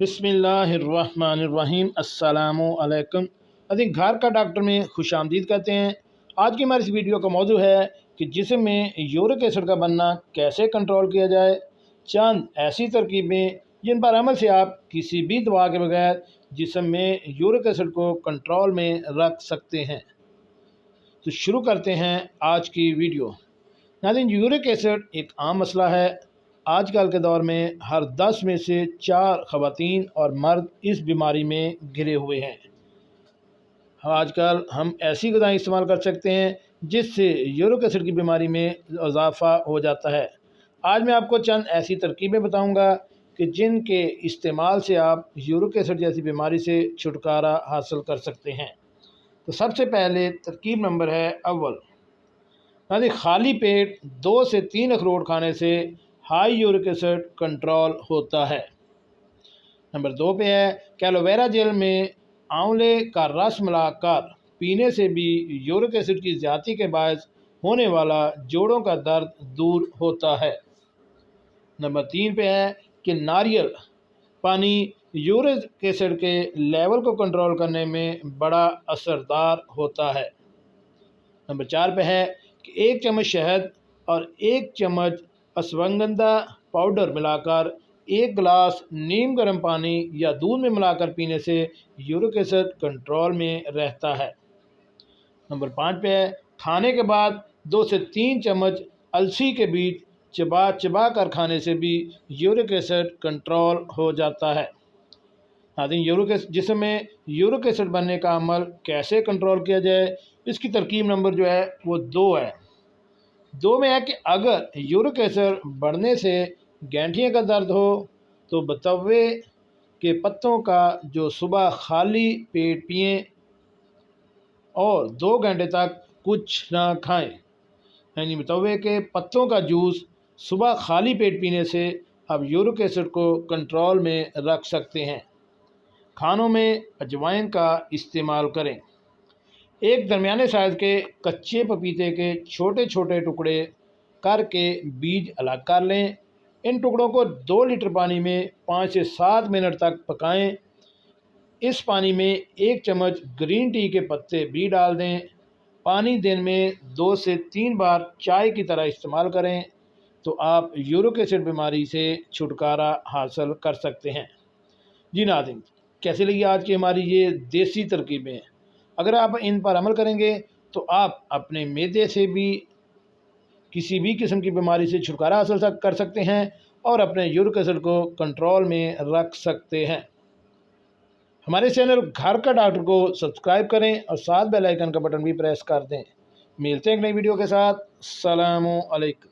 बिस्मिल्लाहिर्रहमानिर्रहीम। अस्सलामु अलैकुम। अजीम घर का डॉक्टर में खुश आमदीद कहते हैं। आज की हमारी इस वीडियो का मौजू है कि जिस्म में यूरिक एसिड का बनना कैसे कंट्रोल किया जाए। चंद ऐसी तरकीबें जिन पर अमल से आप किसी भी दवा के बगैर जिस्म में यूरिक एसिड को कंट्रोल में रख सकते हैं। तो शुरू करते हैं आज की वीडियो। नाज़रीन, यूरिक एसिड एक आम मसला है। आजकल के दौर में हर 10 में से 4 ख़वातीन और मर्द इस बीमारी में घिरे हुए हैं। आजकल हम ऐसी ग़िज़ाएँ इस्तेमाल कर सकते हैं जिससे यूरिक एसिड की बीमारी में इजाफ़ा हो जाता है। आज मैं आपको चंद ऐसी तरकीबें बताऊंगा कि जिनके इस्तेमाल से आप यूरिक एसिड जैसी बीमारी से छुटकारा हासिल कर सकते हैं। तो सबसे पहले तरकीब नंबर है अव्वल। यानी खाली पेट 2 से 3 अखरोट खाने से हाई यूरिक एसिड कंट्रोल होता है। नंबर 2 पे है कि एलोवेरा जेल में आंवले का रस मिलाकर पीने से भी यूरिक एसिड की ज़्यादती के बायस होने वाला जोड़ों का दर्द दूर होता है। नंबर 3 पे है कि नारियल पानी यूरिक एसिड के लेवल को कंट्रोल करने में बड़ा असरदार होता है। नंबर 4 पे है कि 1 चम्मच शहद और 1 चम्मच अश्वगंधा पाउडर मिलाकर 1 गिलास नीम गर्म पानी या दूध में मिलाकर पीने से यूरिक एसिड कंट्रोल में रहता है। नंबर 5 पे है खाने के बाद 2 से 3 चम्मच अलसी के बीज चबा चबा कर खाने से भी यूरिक एसिड कंट्रोल हो जाता है। नाज़रीन, जिस्म में यूरिक एसिड बनने का अमल कैसे कंट्रोल किया जाए, इसकी तरकीब नंबर जो है वो 2 है। 2 में है कि अगर यूरिक एसिड बढ़ने से गैंठिया का दर्द हो तो बतवे के पत्तों का जो सुबह खाली पेट पिएं और 2 घंटे तक कुछ ना खाएं। यानी बतवे के पत्तों का जूस सुबह खाली पेट पीने से आप यूरिक एसिड को कंट्रोल में रख सकते हैं। खानों में अजवाइन का इस्तेमाल करें। एक दरमियाने साइज़ के कच्चे पपीते के छोटे छोटे टुकड़े करके बीज अलग कर लें। इन टुकड़ों को 2 लीटर पानी में 5 से 7 मिनट तक पकाएं। इस पानी में 1 चम्मच ग्रीन टी के पत्ते भी डाल दें। पानी दिन में 2 से 3 बार चाय की तरह इस्तेमाल करें तो आप यूरिक एसिड बीमारी से छुटकारा हासिल कर सकते हैं। जी नाज़रीन, कैसी लगी आज की हमारी ये देसी तरकीबें? अगर आप इन पर अमल करेंगे तो आप अपने मैदे से भी किसी भी किस्म की बीमारी से छुटकारा हासिल कर सकते हैं और अपने यूरिक एसिड को कंट्रोल में रख सकते हैं। हमारे चैनल घर का डॉक्टर को सब्सक्राइब करें और साथ बेल आइकन का बटन भी प्रेस कर दें। मिलते हैं एक नई वीडियो के साथ। अस्सलामु अलैकुम।